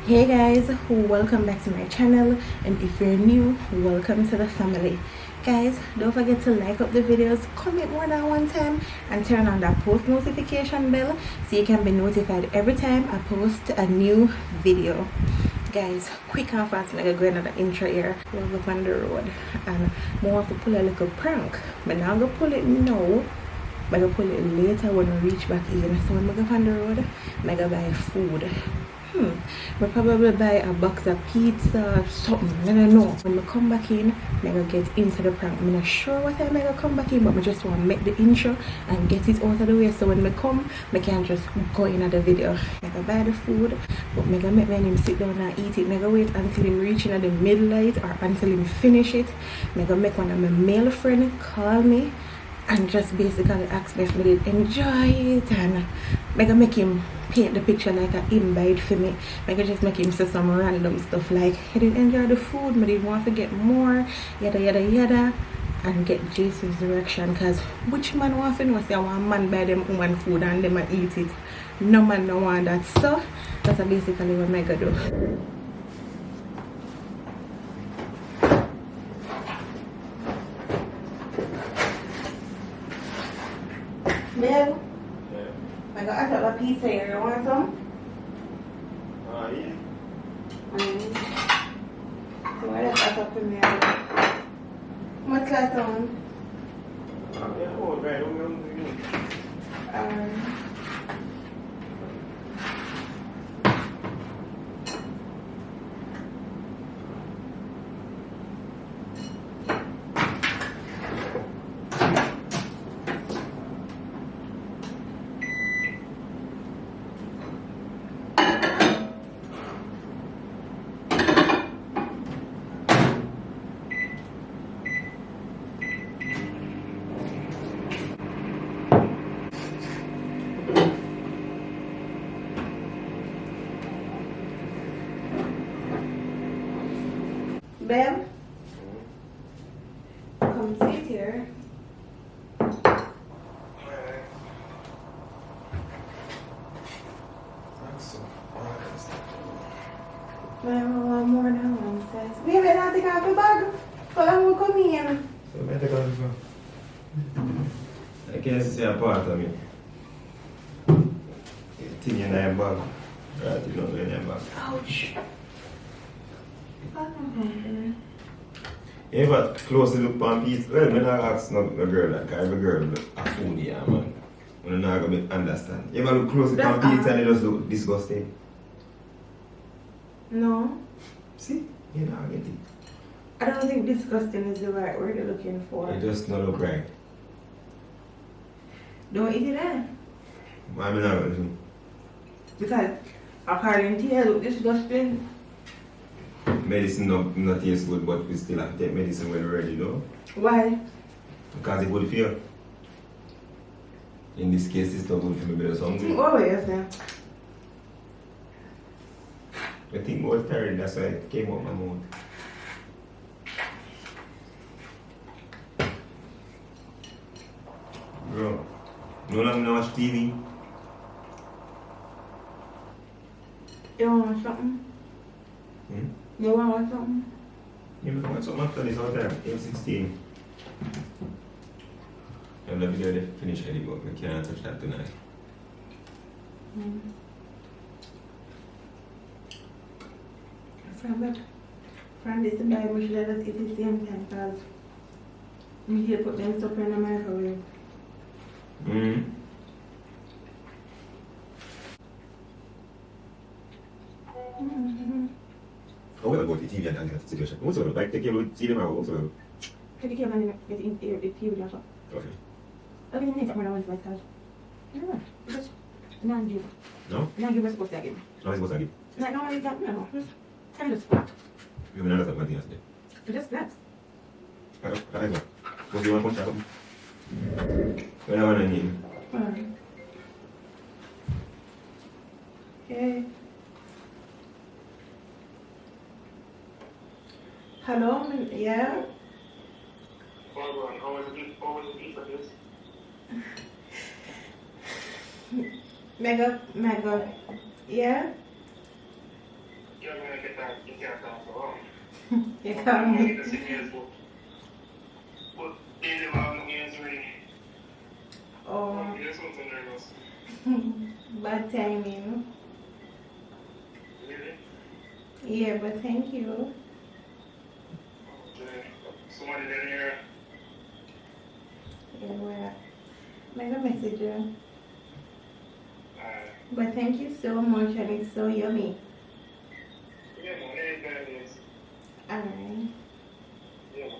Hey guys, welcome back to my channel, and if you're new, welcome to the family. Guys, don't forget to like up the videos, comment more than one time, and turn on that post notification bell so you can be notified every time I post a new video. Guys, quick and fast, I'm gonna go another intro here. We're up on the road and I want to pull a little prank, but now I'm gonna pull it now. I'm gonna pull it later when we reach back in. So when I go on the road, I'm gonna buy food. We'll probably buy a box of pizza or something. I don't know. When I come back in, I'm gonna get into the prank. I'm not sure what time I'm gonna come back in, but I just want to make the intro and get it out of the way so when I come, I can just go in at the video. I'm gonna buy the food, but I'm gonna make him sit down and eat it. I'm gonna wait until him reach in the middle light or until him finish it. I'm gonna make one of my male friends call me and just basically ask me if I did enjoy it, and I'm gonna make him paint the picture like an invite for me. I can just make him say some random stuff like he didn't enjoy the food, but he want to get more, yada yada yada, and get Jason's direction. Because which man want to know say I want man buy them woman food and them a eat it? No man no want that. So that's basically what I'm gonna do. Bill, I got a pizza here. You want some? Yeah. So what is that up for me? What's that one? Yeah, oh, right. Ben, come sit here. Well, more than one says. Baby, I take off the bag. But I will come in. So, I take out I can't see a part of me. Thing in your bag. Right, you know, in your bag. Ouch. I'm hungry. Yeah, but close to look on pizza. Well, I'm not asking no girl that, because every girl a food here, man. I'm not going to understand. You ever look close to on pizza and it just look disgusting? No. See? You know, I get it. I don't think disgusting is the right word you're looking for. It just don't look right. Don't eat it eh? Why am I not going to do? Because according to you, it look disgusting. Medicine not taste good, but we still have to take medicine when we're ready, you know? Why? Because it would feel. In this case, it's not good for me, but it's hungry. Oh, yes, then. I think more tired, that's why it came out my mouth. Bro, no longer watch TV. You want something? You want something? You know what's up after this out there? 8:16. I'm not going to finish any book. I can't touch that tonight. From this to buy, we should let us eat the same time because we should put them stuff in the microwave. I will go to TV and that situation. Also, like, take care of the TV also. Take care of it, get the TV also. Okay. I mean, next one I want to myself. No, just non-give. No? Non-give us what's that again. No, it's supposed to give. Like, no, I got no. Just kind of flat. You have another thing else there. Just flat. I don't know. What do you want to punch out? When I want to need. Okay. Hello, yeah? How was the pizza, please? Mega, yeah? going to get that, you can't talk so long. You I'm can't. going to get the signals, but they never have no games ready. Oh, There's something nervous. bad timing. Really? Yeah, but thank you. Okay. Somebody in here. Yeah, well, I'm gonna message you. Alright. But thank you so much, and it's so yummy. Yeah, man, anytime it is. Alright. Yeah, man.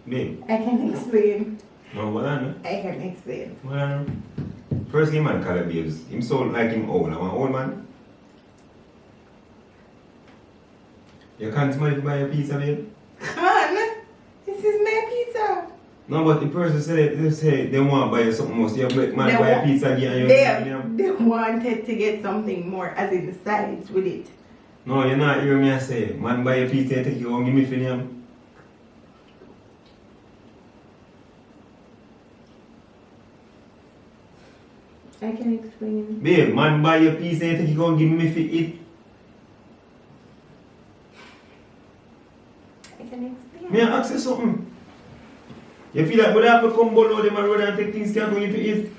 Babe, I can explain. no, what on? I can explain. What on? Firstly, man, call it babes. Him so like him old. I'm an old man. You can't smile to buy a pizza, babe? Come this is my pizza. No, but the person said they say they want to buy you something more. So you man They buy a want- pizza again and you They, give them. they wanted to get something more, as in sides with it. No, you're not hearing me I say. Man buy a pizza and take you home, give me for them. I can explain. Babe, man buy a pizza and take you home, give me for it. I can explain. Me I ask you something. You feel like, but I have to come below them and road and take things can't go if you eat.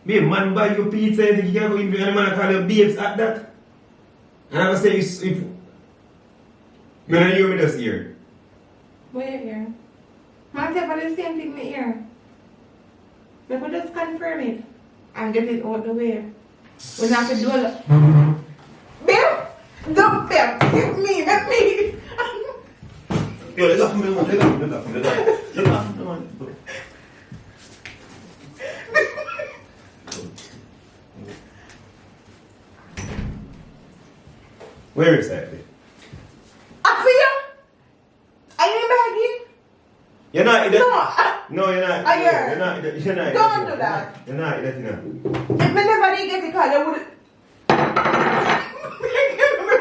Babe, man buy your pizza and you can't go in and the man call you babes at that. And I will say if you don't hear me this ear. Where here? Man said for the same thing in the ear. We could just confirm it and get it out the way. We not to do it. Babe! Don't babe! Give me! Let me! Yo, let off me, man. Let off me, man. Where exactly? I see you! Are you in baggy? You're not in No! No, you're not. I hear. You're not. You're not. Don't do that. You're not. You're not. If me never did get the call, I would.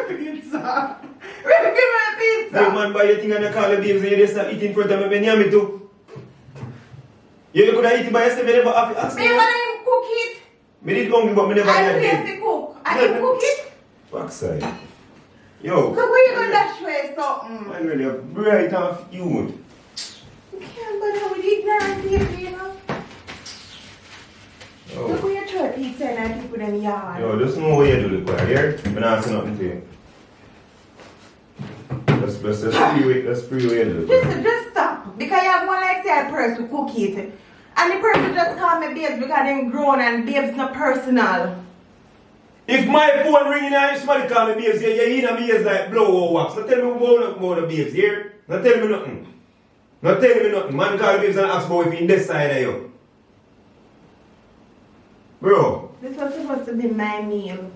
Give me a pizza. Give me a pizza. No man buy your thing and you call the babes and you just start eating in front of me when you me too. You could have eaten by yourself, you never have to ask me. Me when I cook it, Me did hungry but me never I had place it. the cook. I can cook it. Backside. Yo. Look where you gonna dash away something. I'm really bright off you. You can't bother with ignorant people, you know. Look Yo. where you throw pizza and people in the yard. Yo, just know what you do, look, here. I'm not saying nothing to you. Let's free way to do. Just stop. Because you have one like say a person cook it. And the person just call me babes because them grown and babes not personal. If my phone ringing and somebody call me babes, you in me ears like blow or wax. Not tell me about the babes here. Not tell me nothing. Not tell me nothing. Man call babes and ask about if in this side of you. Bro. This was supposed to be my meal.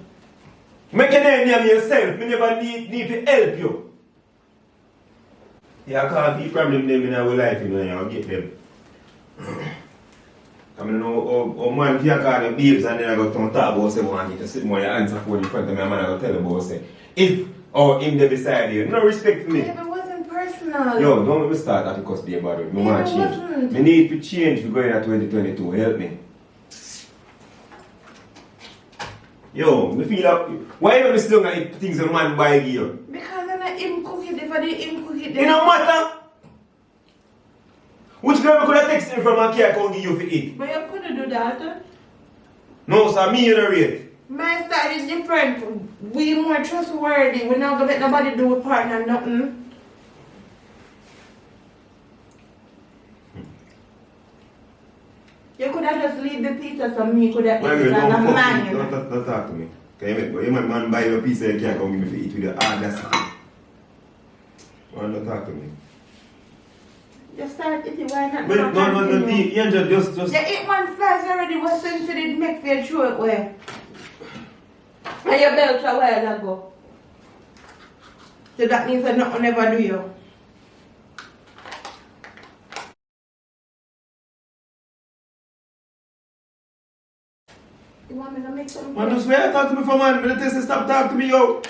Make your name name yourself. Me never need to help you. Yeah, I can't be problem them in our life, you know, I'll get them. I mean, oh man, if you call them babes and then I go to talk about say, want you to sit more your answer for in front of me, and I go tell about say, if or him there beside you, no respect for me. Yeah, but it wasn't personal. Yo, don't let me start that because be about it. Me Yeah, want it to change. wasn't. Me need to change for going at 2022. Help me. Yo, me feel like, why you still gonna eat things a man buy you? Because I'm not him cook it. If I did him cook it, It don't matter. Which girl could have texted me from a care account give you for eat? But you couldn't do that. No, sir, me you don't rate. My style is different. We more trustworthy. We're not gonna let nobody do a partner nothing. You could have just leave the pizza so me could have My eaten girl, as a don't fuck man. me. You know. Don't talk to me. Okay, you might man buy you a pizza you can't come give me for eat with your audacity. Don't talk to me. Just start eating. Why not? But no, continue? you just. You eat one slice already. What sense did it make for your throat way? And your belt a while ago. So that means that nothing ever do you. You want me to make something? Man, just wait talk to me for man. But the test stop talk to me, yo.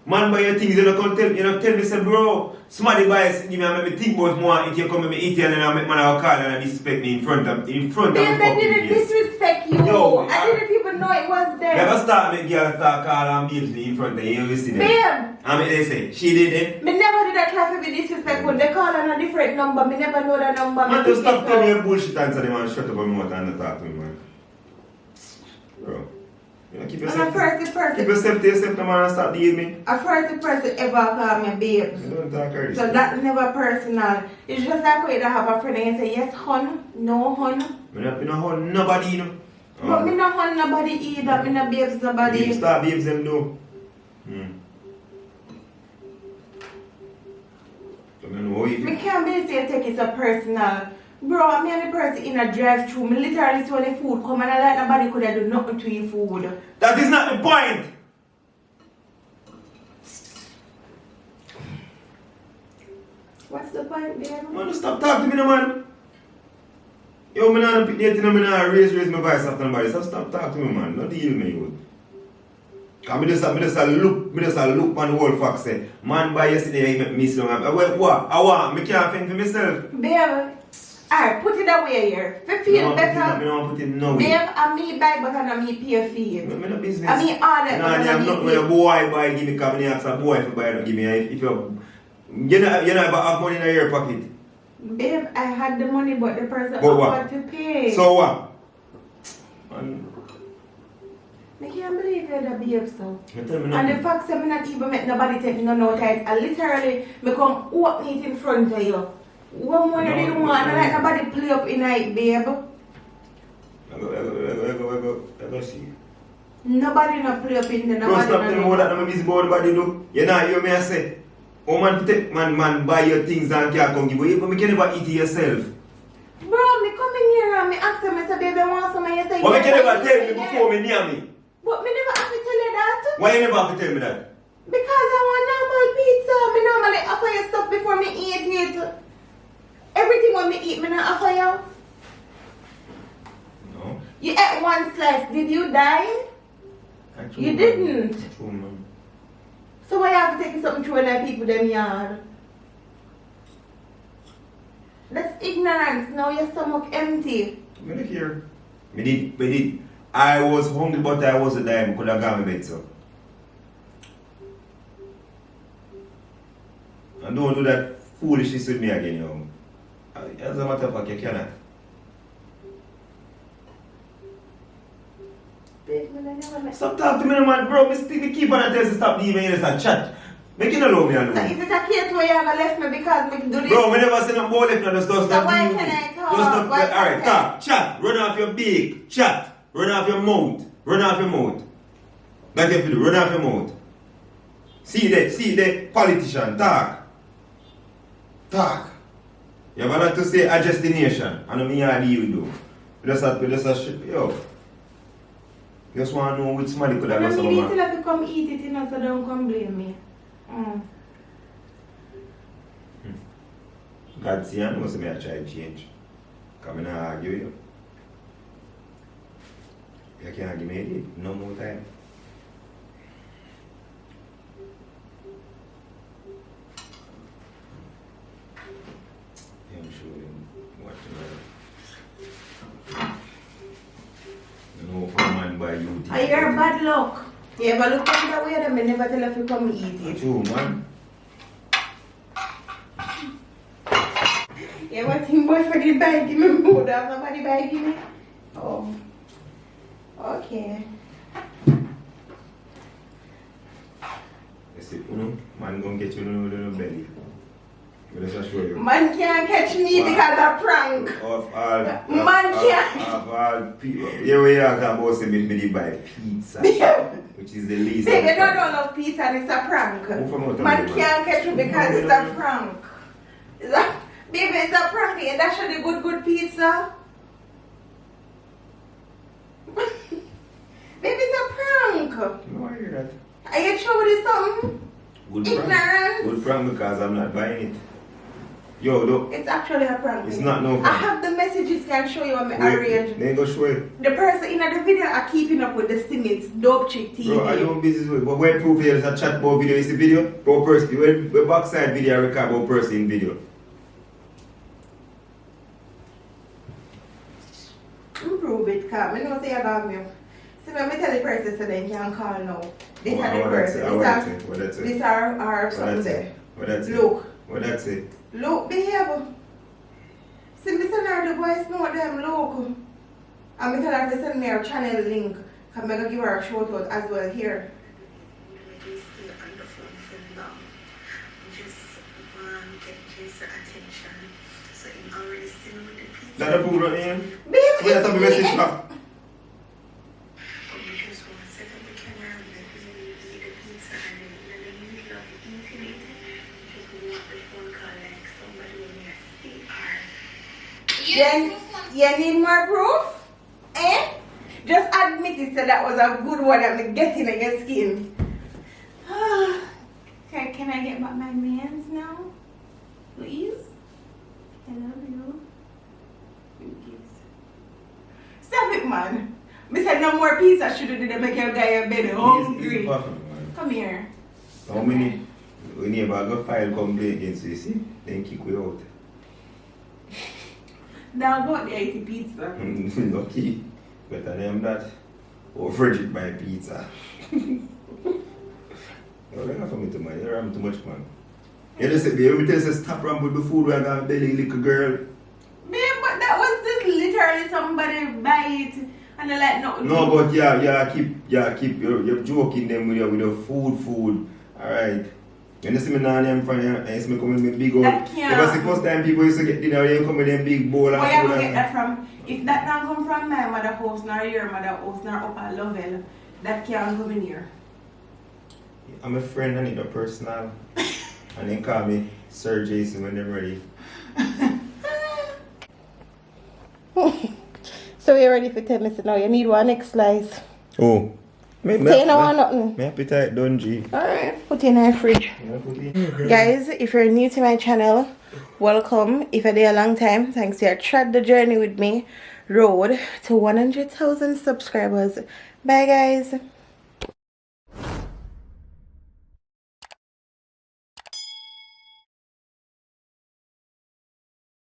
Man buy your things, you don't tell me, say, bro, somebody buys, give me, I make me think about more, if you come and me eat it, and then I make man have a call and I disrespect me in front of the fucking Babe, I didn't disrespect you. Yo, I didn't even know it was there. Never start make girl start call and babes me in front of you, you see them. Babe! I mean, they say, she did it. Me never did that try to be disrespectful. They call on a different number. Me never know that number. Man, just stop telling me your bullshit and say, man, shut up your mouth and talk to me, man. Bro. You know, keep yourself to yourself, no man, and stop dealing me. A first person ever call me babe. You don't talk her. So that's never personal. It's just like when you have a friend and you say, yes, hon, no, hon. Me not hon nobody, you know. But me not hon nobody either. Me not babes nobody. You start babes them do. So me know if Me can't be say take it so personal. Bro, I'm the only person in a drive-thru. Me literally saw the food come and I like nobody could have do nothing to your food. that is not the point. What's the point there? Man, stop talking to me, no man. Yo, me not pick dating, me not raise my voice after nobody. So stop talking to me, man. Don't deal with me, you. Cause me just look on the whole fact say, man by yesterday he make me so happy. What? I want, me can't think for myself. Babe, alright, put it away here. If you feel better. Me don't put it nowhere. Babe, I me buy but I me pay a fee. Me no business. I mean order. No, I'm not when a boy buy give me come and ask a boy if buy don't give me. If you never have money in your pocket. Babe, I had the money but the person But offered to pay. So what? Man. I can't believe you're the babe so. Tell me And nothing. the fact that I not even make nobody take me no notice. I literally come open it in front of you. One more didn't want, and like nobody play up in night, babe. I go see. Nobody not play up in the Don't stop telling me what that I'm busy about nobody do. You know, you may say, oh man, take man buy your things and can't come give you, but you can never eat it yourself. Bro, me come in here and me ask them, I say, baby, I want some, and you say, But you can never tell me yes, before me near me. But me never have to tell you that. Why you never have to tell me that? Because I want normal pizza. Me normally offer you stuff before me eat it. Everything when me eat, me not offer you. No. You ate one slice. Did you die? You didn't. True, man. So why you have to take something through like people them yard? That's ignorance. Now your stomach empty. Me look here. Me did. I was hungry, but I wasn't dying. Could have gone to bed, so. And don't do that foolishness with me again, yo. As a matter of fact, you cannot. Stop talking to me, man, bro. Me keep on telling you stop leaving you and chat. Make it alone, me alone. So is it a case where you have left me because me do this? Bro, we never say no more left now. Just So why can I talk? Alright, talk, chat. Run off your beak. Chat. Run off your mouth. Run off your mouth. Like if you do, run off your mouth. See the politician. Talk. Talk. You have a lot to say adjust the nation. I know me and you do. We just a shit. Yo. Just want to know which somebody could have done You something. need to let me come eat it, you know, so don't come blame me. God see, I know some I try to change. Come and argue you. You can't give me it. No more time. I'm sure what to know. No man by you. Are you bad luck? You ever look at that way and I never tell if you come eat it. True, man. Yeah, what thing boyfriend did buy give me food or somebody buy give me? Oh. Okay. You see, man gonna get you in a little belly. Let us show you. Man can't catch me because of prank. Of all, Man can't. Of all people. Here we are talking about saying me buy pizza. Which is the least. Say they don't love pizza and it's a prank. Man can't catch me because it's a prank. Baby, it's a prank. And that's the good pizza. Baby, it's a prank. No, I hear that. Are you sure with something? Good Ignorance. prank. Good prank because I'm not buying it. Yo, look. It's actually a prank. It's not no I prank. have the messages can show you on my Wait, arrange. then go show it. The person in the video are keeping up with the Simmons Dope Chick TV. Bro, I don't business with. But when proof here is a chat about video, is the video? About person. When backside video, I record about person in video. Improve it, Carl. I know say you got me. See, when I tell the person so they can call now. This What- are the what person. that's it? What that's it? These are something there. What that's it? Look. What that's it? Look, behave. See, me send her the voice note them, look. And me tell her to send me her channel link. Cause I'm gonna give her a shout out as well here. That the proof right here? Baby, Wait, that's a message back. you need more proof? Eh? Just admit it so that was a good one that me getting in your skin. Okay, can I get back my mans now? Please? I love you. Stop it, man. Me said no more pizza should have did make your guy a bed hungry. Come here. How many? We need about go file complaint against you, see? Then kick we out. Now go the 80 pizza. Lucky. Better than that. Or Frederick buy pizza. You don't have for me to man. You ram too much, man. You just say, baby, tell us stop ram with the food where I got belly, little girl. Babe, but that was just literally somebody buy it and they like no. No, but keep you're joking them with your food. Alright. When you see me now in front of you, you see me coming with me big old. That can't. Because the first time people used to get dinner, they come with them big bowl of Where you food. gonna get that from? If that not come from my mother house, nor your mother house, nor upper level, that can't come in here. I'm a friend, I need a personal. And they call me Sir Jason when they're ready. So you're ready for 10 minutes now? You need one next slice. Oh. Say no or nothing. My appetite done, G. Alright, put it in our fridge. Guys, if you're new to my channel, welcome. If you're there a long time, thanks. You tried the journey with me. Road to 100,000 subscribers. Bye, guys.